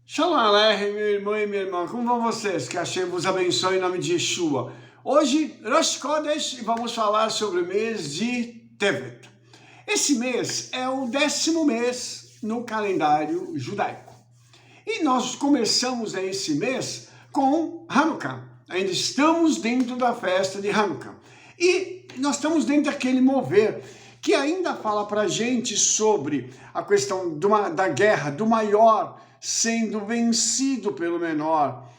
Shalom Aleichem, meu irmão e minha irmã, como vão vocês? Que Hashem vos abençoe em nome de Yeshua. Hoje, Rosh Chodesh, e vamos falar sobre o mês de Tevet. Esse mês é o 10º mês no calendário judaico. E nós começamos esse mês com Hanukkah. Ainda estamos dentro da festa de Hanukkah. E nós estamos dentro daquele mover que ainda fala para a gente sobre a questão da guerra, do maior sendo vencido pelo menor,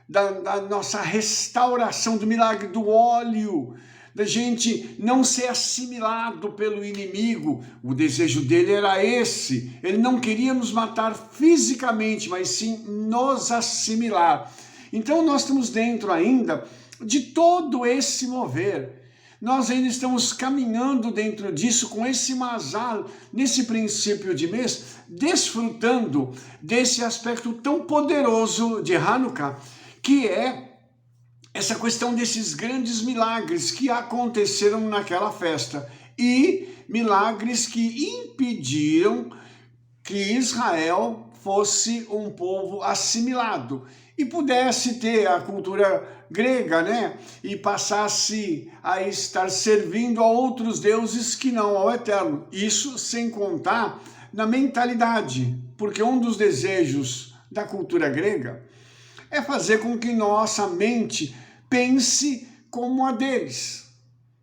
da nossa restauração, do milagre do óleo, da gente não ser assimilado pelo inimigo. O desejo dele era esse, ele não queria nos matar fisicamente, mas sim nos assimilar. Então nós estamos dentro ainda de todo esse mover. Nós ainda estamos caminhando dentro disso, com esse mazal, nesse princípio de mês, desfrutando desse aspecto tão poderoso de Hanukkah, que é essa questão desses grandes milagres que aconteceram naquela festa, e milagres que impediram que Israel fosse um povo assimilado e pudesse ter a cultura grega, né? E passasse a estar servindo a outros deuses que não ao Eterno. Isso sem contar na mentalidade, porque um dos desejos da cultura grega é fazer com que nossa mente pense como a deles,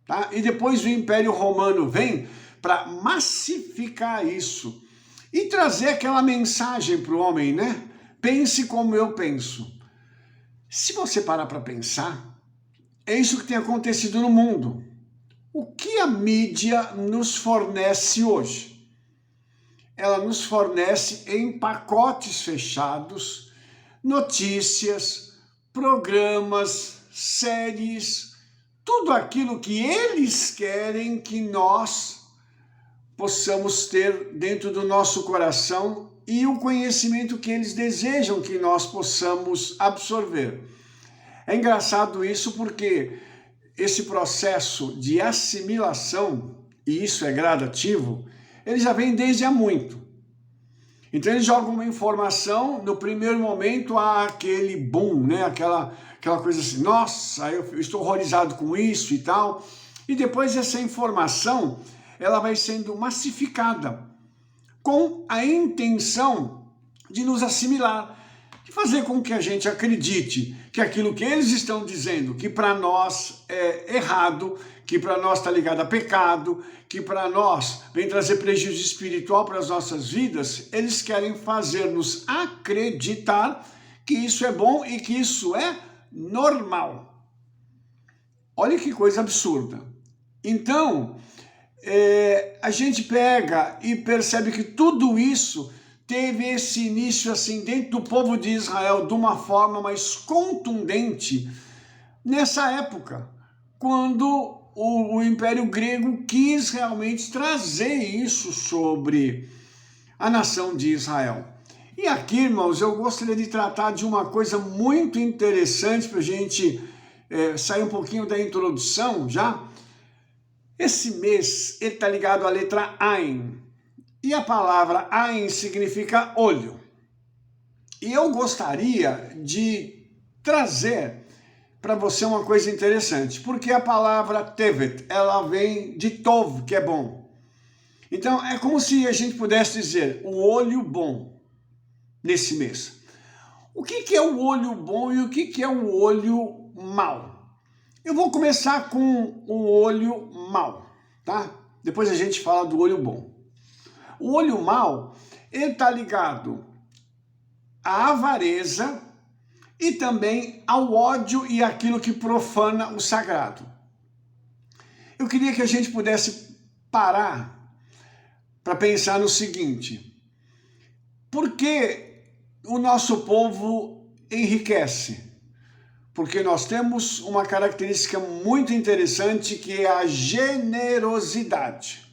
tá? E depois o Império Romano vem para massificar isso e trazer aquela mensagem para o homem, né? Pense como eu penso. Se você parar para pensar, é isso que tem acontecido no mundo. O que a mídia nos fornece hoje? Ela nos fornece em pacotes fechados, notícias, programas, séries, tudo aquilo que eles querem que nós possamos ter dentro do nosso coração e o conhecimento que eles desejam que nós possamos absorver. É engraçado isso porque esse processo de assimilação, e isso é gradativo, ele já vem desde há muito. Então eles jogam uma informação, no primeiro momento há aquele boom, né? aquela coisa assim, nossa, eu estou horrorizado com isso e tal, e depois essa informação ela vai sendo massificada com a intenção de nos assimilar, de fazer com que a gente acredite que aquilo que eles estão dizendo, que para nós é errado, que para nós está ligado a pecado, que para nós vem trazer prejuízo espiritual para as nossas vidas, eles querem fazer-nos acreditar que isso é bom e que isso é normal. Olha que coisa absurda. Então, a gente pega e percebe que tudo isso teve esse início assim dentro do povo de Israel de uma forma mais contundente nessa época, quando o Império Grego quis realmente trazer isso sobre a nação de Israel. E aqui, irmãos, eu gostaria de tratar de uma coisa muito interessante para a gente sair um pouquinho da introdução já. Esse mês ele está ligado à letra Ain, e a palavra Ain significa olho. E eu gostaria de trazer para você uma coisa interessante, porque a palavra Tevet, ela vem de Tov, que é bom. Então é como se a gente pudesse dizer o olho bom nesse mês. O que é o olho bom e o que é o olho mau? Eu vou começar com o olho mau, tá? Depois a gente fala do olho bom. O olho mau, ele está ligado à avareza e também ao ódio e aquilo que profana o sagrado. Eu queria que a gente pudesse parar para pensar no seguinte: por que o nosso povo enriquece? Porque nós temos uma característica muito interessante que é a generosidade.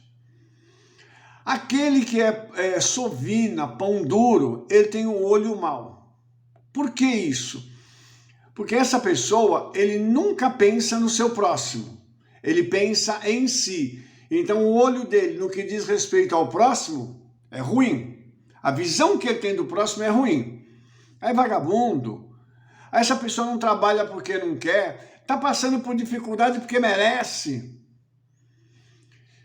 Aquele que é sovina, pão duro, ele tem um olho mau. Por que isso? Porque essa pessoa, ele nunca pensa no seu próximo, ele pensa em si. Então o olho dele, no que diz respeito ao próximo, é ruim. A visão que ele tem do próximo é ruim. Aí vagabundo, aí essa pessoa não trabalha porque não quer, está passando por dificuldade porque merece.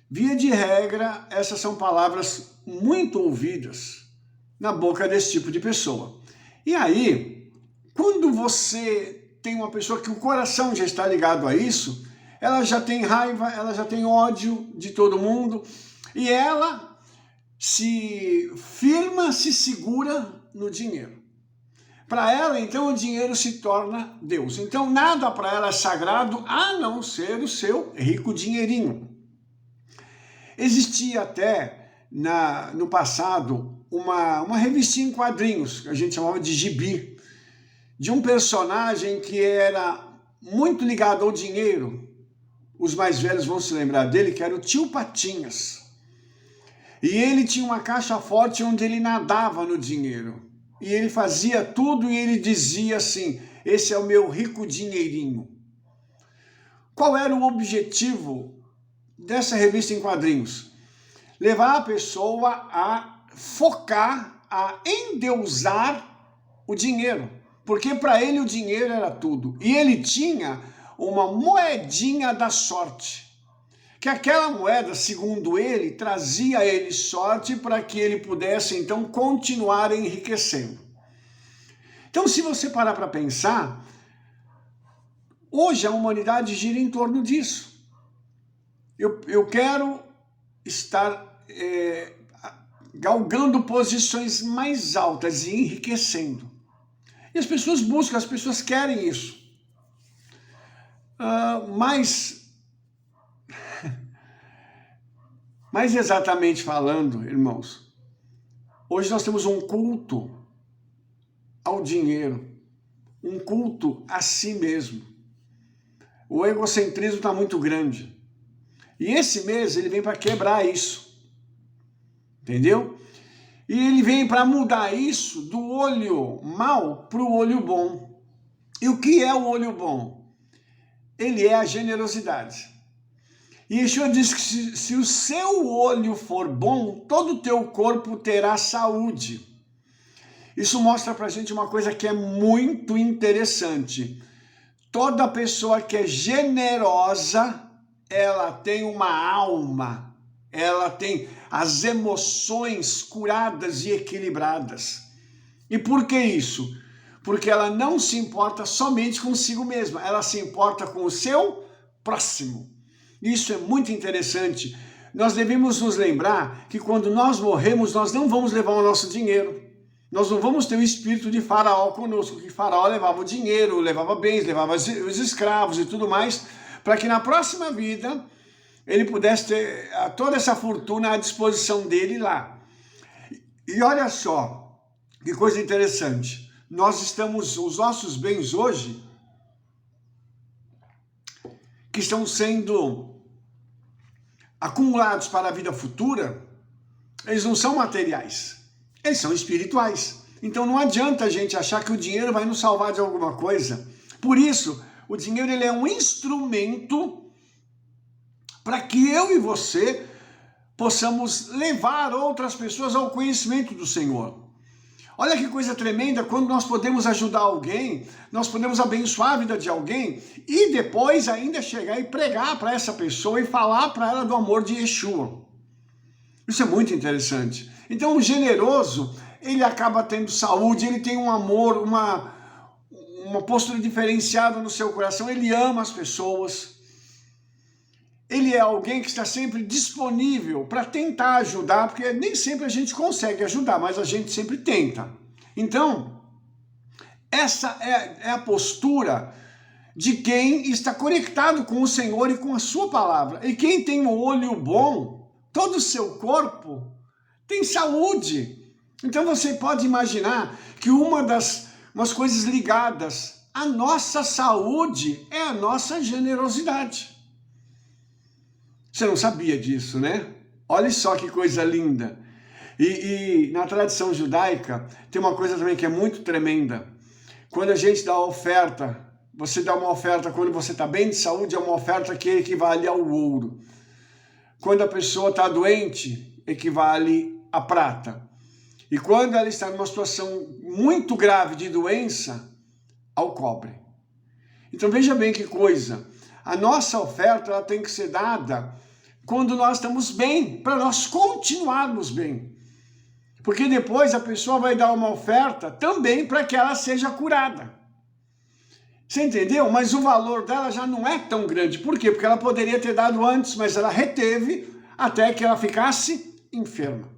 Via de regra, essas são palavras muito ouvidas na boca desse tipo de pessoa. E aí, quando você tem uma pessoa que o coração já está ligado a isso, ela já tem raiva, ela já tem ódio de todo mundo, e ela se firma, se segura no dinheiro. Para ela, então, o dinheiro se torna Deus. Então, nada para ela é sagrado, a não ser o seu rico dinheirinho. Existia até, no passado, uma revistinha em quadrinhos, que a gente chamava de gibi, de um personagem que era muito ligado ao dinheiro. Os mais velhos vão se lembrar dele, que era o Tio Patinhas. E ele tinha uma caixa forte onde ele nadava no dinheiro. E ele fazia tudo e ele dizia assim, esse é o meu rico dinheirinho. Qual era o objetivo dessa revista em quadrinhos? Levar a pessoa a focar, a endeusar o dinheiro. Porque para ele o dinheiro era tudo. E ele tinha uma moedinha da sorte. Que aquela moeda, segundo ele, trazia a ele sorte para que ele pudesse, então, continuar enriquecendo. Então, se você parar para pensar, hoje a humanidade gira em torno disso. Eu quero estar galgando posições mais altas e enriquecendo. E as pessoas buscam, as pessoas querem isso. Mas exatamente falando, irmãos, hoje nós temos um culto ao dinheiro, um culto a si mesmo. O egocentrismo está muito grande. E esse mês ele vem para quebrar isso, entendeu? E ele vem para mudar isso do olho mau para o olho bom. E o que é o olho bom? Ele é a generosidade. E Yeshua diz que se o seu olho for bom, todo o teu corpo terá saúde. Isso mostra pra gente uma coisa que é muito interessante. Toda pessoa que é generosa, ela tem uma alma, ela tem as emoções curadas e equilibradas. E por que isso? Porque ela não se importa somente consigo mesma, ela se importa com o seu próximo. Isso é muito interessante. Nós devemos nos lembrar que quando nós morremos, nós não vamos levar o nosso dinheiro. Nós não vamos ter o espírito de Faraó conosco, que Faraó levava o dinheiro, levava bens, levava os escravos e tudo mais, para que na próxima vida ele pudesse ter toda essa fortuna à disposição dele lá. E olha só, que coisa interessante. Os nossos bens hoje, que estão sendo acumulados para a vida futura, eles não são materiais, eles são espirituais. Então não adianta a gente achar que o dinheiro vai nos salvar de alguma coisa. Por isso, o dinheiro ele é um instrumento para que eu e você possamos levar outras pessoas ao conhecimento do Senhor. Olha que coisa tremenda, quando nós podemos ajudar alguém, nós podemos abençoar a vida de alguém e depois ainda chegar e pregar para essa pessoa e falar para ela do amor de Yeshua. Isso é muito interessante. Então o generoso, ele acaba tendo saúde, ele tem um amor, uma postura diferenciada no seu coração, ele ama as pessoas. Ele é alguém que está sempre disponível para tentar ajudar, porque nem sempre a gente consegue ajudar, mas a gente sempre tenta. Então, essa é a postura de quem está conectado com o Senhor e com a sua palavra. E quem tem um olho bom, todo o seu corpo tem saúde. Então você pode imaginar que umas coisas ligadas à nossa saúde é a nossa generosidade. Você não sabia disso, né? Olha só que coisa linda. E na tradição judaica tem uma coisa também que é muito tremenda. Quando a gente dá oferta, você dá uma oferta quando você está bem de saúde, é uma oferta que equivale ao ouro. Quando a pessoa está doente, equivale a prata. E quando ela está numa situação muito grave de doença, ao cobre. Então veja bem que coisa, a nossa oferta ela tem que ser dada quando nós estamos bem, para nós continuarmos bem. Porque depois a pessoa vai dar uma oferta também para que ela seja curada. Você entendeu? Mas o valor dela já não é tão grande. Por quê? Porque ela poderia ter dado antes, mas ela reteve até que ela ficasse enferma.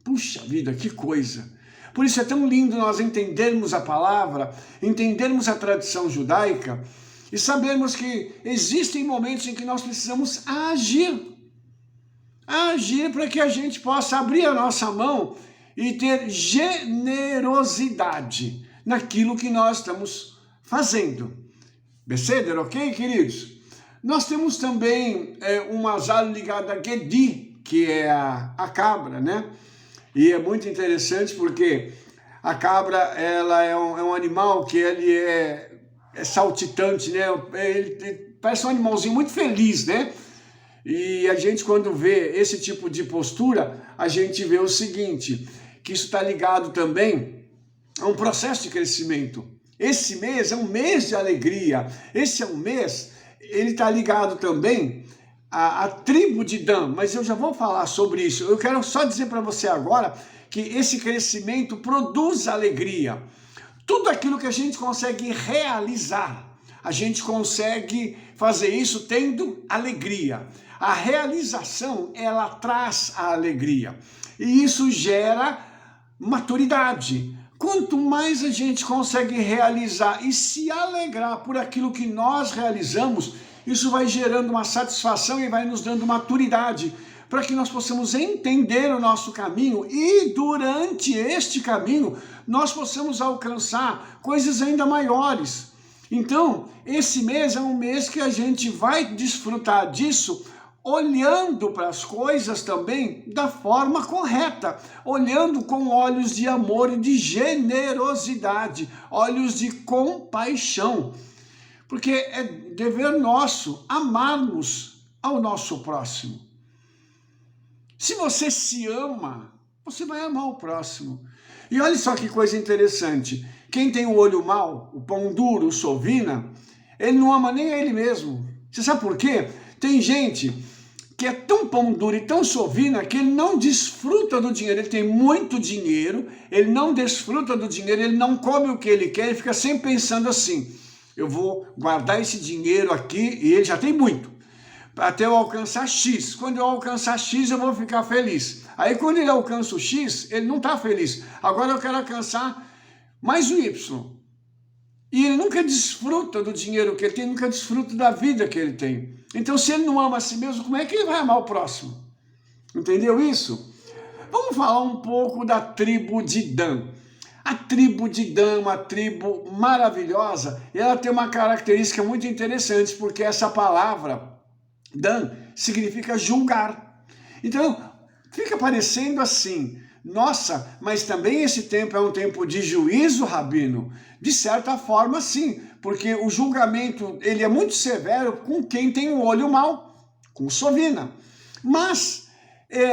Puxa vida, que coisa! Por isso é tão lindo nós entendermos a palavra, entendermos a tradição judaica e sabermos que existem momentos em que nós precisamos agir. Agir para que a gente possa abrir a nossa mão e ter generosidade naquilo que nós estamos fazendo. Beseder, ok, queridos? Nós temos também uma zala ligada a Gedi, que é a cabra, né? E é muito interessante porque a cabra ela é um animal que ele é saltitante, né? Ele parece um animalzinho muito feliz, né? E a gente, quando vê esse tipo de postura, a gente vê o seguinte, que isso está ligado também a um processo de crescimento. Esse mês é um mês de alegria. Esse é um mês, ele está ligado também à tribo de Dan, mas eu já vou falar sobre isso. Eu quero só dizer para você agora que esse crescimento produz alegria. Tudo aquilo que a gente consegue realizar, a gente consegue fazer isso tendo alegria. A realização, ela traz a alegria. E isso gera maturidade. Quanto mais a gente consegue realizar e se alegrar por aquilo que nós realizamos, isso vai gerando uma satisfação e vai nos dando maturidade, para que nós possamos entender o nosso caminho e durante este caminho nós possamos alcançar coisas ainda maiores. Então, esse mês é um mês que a gente vai desfrutar disso, olhando para as coisas também da forma correta, olhando com olhos de amor e de generosidade, olhos de compaixão, porque é dever nosso amarmos ao nosso próximo. Se você se ama, você vai amar o próximo. E olha só que coisa interessante, quem tem o olho mau, o pão duro, o sovina, ele não ama nem a ele mesmo. Você sabe por quê? Tem gente que é tão pão duro e tão sovina que ele não desfruta do dinheiro. Ele tem muito dinheiro, ele não desfruta do dinheiro, ele não come o que ele quer, ele fica sempre pensando assim, eu vou guardar esse dinheiro aqui, e ele já tem muito, até eu alcançar X. Quando eu alcançar X, eu vou ficar feliz. Aí quando ele alcança o X, ele não está feliz. Agora eu quero alcançar mais o Y. E ele nunca desfruta do dinheiro que ele tem, nunca desfruta da vida que ele tem. Então, se ele não ama a si mesmo, como é que ele vai amar o próximo? Entendeu isso? Vamos falar um pouco da tribo de Dan. A tribo de Dan é uma tribo maravilhosa e ela tem uma característica muito interessante, porque essa palavra, Dan, significa julgar. Então, fica parecendo assim, nossa, mas também esse tempo é um tempo de juízo, Rabino? De certa forma, sim, porque o julgamento ele é muito severo com quem tem o olho mau, com sovina. Mas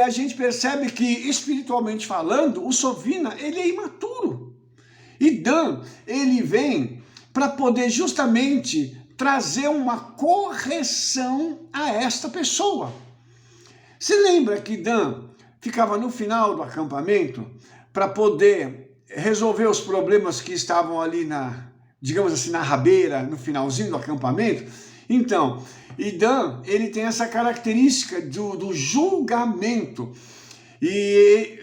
a gente percebe que, espiritualmente falando, o sovina ele é imaturo. E Dan, ele vem para poder justamente trazer uma correção a esta pessoa. Se lembra que Dan ficava no final do acampamento para poder resolver os problemas que estavam ali digamos assim, na rabeira, no finalzinho do acampamento? Então, e Dan, ele tem essa característica do julgamento. E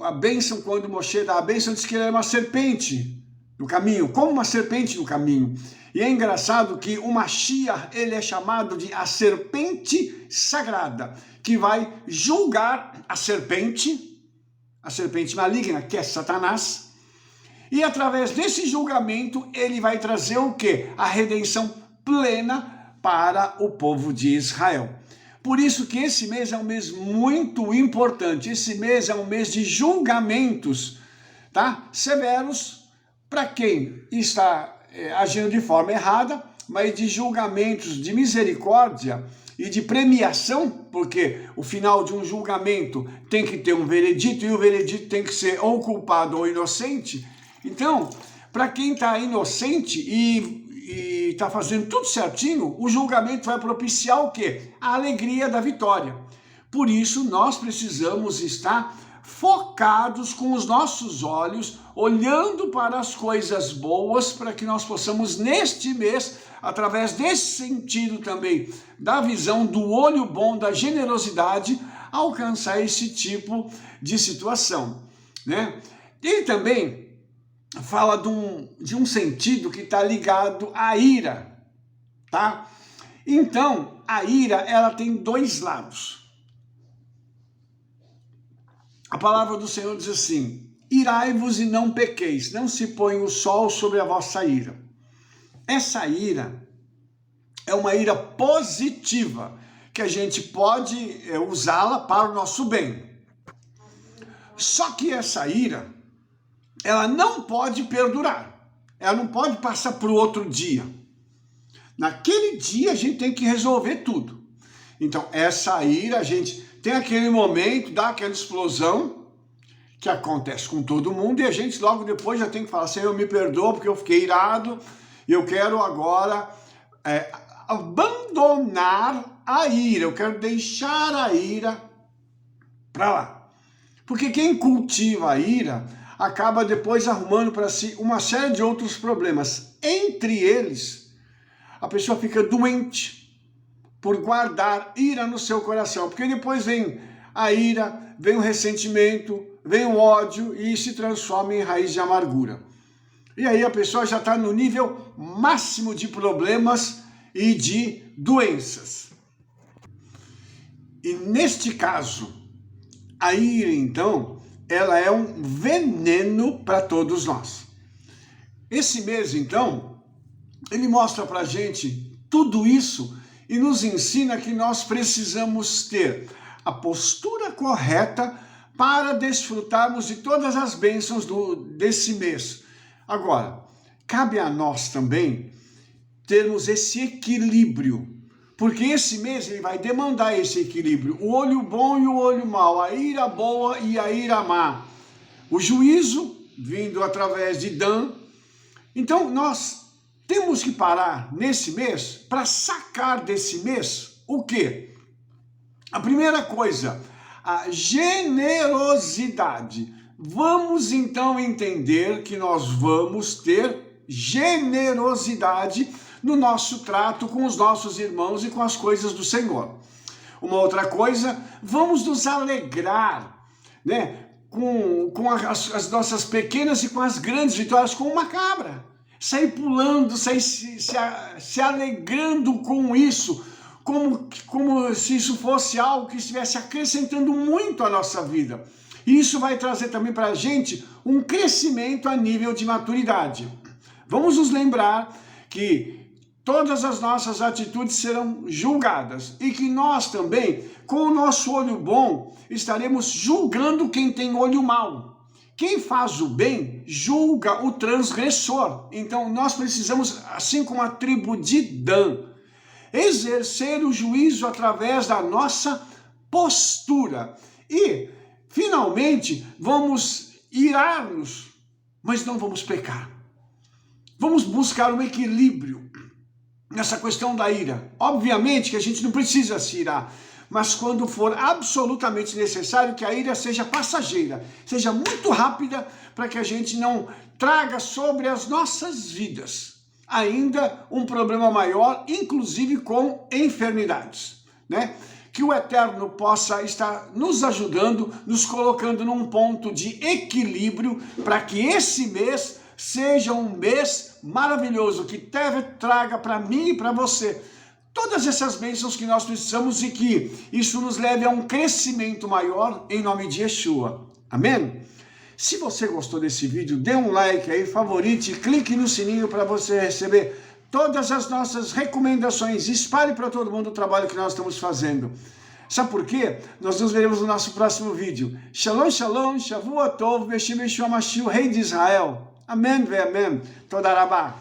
a bênção, quando Moshe dá a bênção, diz que ele era uma serpente no caminho, como uma serpente no caminho. E é engraçado que o Mashiach, ele é chamado de a serpente sagrada, que vai julgar a serpente maligna, que é Satanás, e através desse julgamento ele vai trazer o quê? A redenção plena para o povo de Israel. Por isso que esse mês é um mês muito importante, esse mês é um mês de julgamentos, tá? Severos para quem está agindo de forma errada, mas de julgamentos de misericórdia e de premiação, porque o final de um julgamento tem que ter um veredito, e o veredito tem que ser ou culpado ou inocente. Então, para quem está inocente e está fazendo tudo certinho, o julgamento vai propiciar o quê? A alegria da vitória. Por isso, nós precisamos estar focados com os nossos olhos, olhando para as coisas boas, para que nós possamos, neste mês, através desse sentido também, da visão do olho bom, da generosidade, alcançar esse tipo de situação, né? E também fala de um sentido que está ligado à ira, tá? Então, a ira, ela tem dois lados. A palavra do Senhor diz assim: irai-vos e não pequeis, não se põe o sol sobre a vossa ira. Essa ira é uma ira positiva, que a gente pode usá-la para o nosso bem. Só que essa ira, ela não pode perdurar, ela não pode passar para o outro dia. Naquele dia a gente tem que resolver tudo. Então essa ira, a gente tem aquele momento, dá aquela explosão, que acontece com todo mundo, e a gente logo depois já tem que falar: Senhor, me perdoa porque eu fiquei irado, e eu quero agora abandonar a ira, eu quero deixar a ira para lá. Porque quem cultiva a ira acaba depois arrumando para si uma série de outros problemas. Entre eles, a pessoa fica doente por guardar ira no seu coração, porque depois vem a ira, vem o ressentimento, vem o ódio e se transforma em raiz de amargura. E aí a pessoa já está no nível máximo de problemas e de doenças. E neste caso, a ira, então, ela é um veneno para todos nós. Esse mês, então, ele mostra para a gente tudo isso e nos ensina que nós precisamos ter a postura correta para desfrutarmos de todas as bênçãos desse mês. Agora, cabe a nós também termos esse equilíbrio, porque esse mês ele vai demandar esse equilíbrio, o olho bom e o olho mau, a ira boa e a ira má, o juízo vindo através de Dan. Então nós temos que parar nesse mês para sacar desse mês o quê? A primeira coisa, a generosidade. Vamos então entender que nós vamos ter generosidade no nosso trato com os nossos irmãos e com as coisas do Senhor. Uma outra coisa, vamos nos alegrar, né, com as nossas pequenas e com as grandes vitórias, como uma cabra. Sair pulando, sair se alegrando com isso, como se isso fosse algo que estivesse acrescentando muito à nossa vida. E isso vai trazer também para a gente um crescimento a nível de maturidade. Vamos nos lembrar que todas as nossas atitudes serão julgadas e que nós também, com o nosso olho bom, estaremos julgando quem tem olho mau. Quem faz o bem julga o transgressor. Então nós precisamos, assim como a tribo de Dan, exercer o juízo através da nossa postura. E, finalmente, vamos irar-nos, mas não vamos pecar. Vamos buscar um equilíbrio nessa questão da ira. Obviamente que a gente não precisa se irar, mas quando for absolutamente necessário, que a ira seja passageira, seja muito rápida, para que a gente não traga sobre as nossas vidas ainda um problema maior, inclusive com enfermidades, né? Que o Eterno possa estar nos ajudando, nos colocando num ponto de equilíbrio, para que esse mês seja um mês maravilhoso, que traga para mim e para você todas essas bênçãos que nós precisamos e que isso nos leve a um crescimento maior, em nome de Yeshua. Amém? Se você gostou desse vídeo, dê um like aí, favorite, clique no sininho para você receber todas as nossas recomendações. Espalhe para todo mundo o trabalho que nós estamos fazendo. Sabe por quê? Nós nos veremos no nosso próximo vídeo. Shalom, shalom, Shavua Tov, Beshem Yeshua Mashiach, Rei de Israel. Amém, amém. Toda rabá.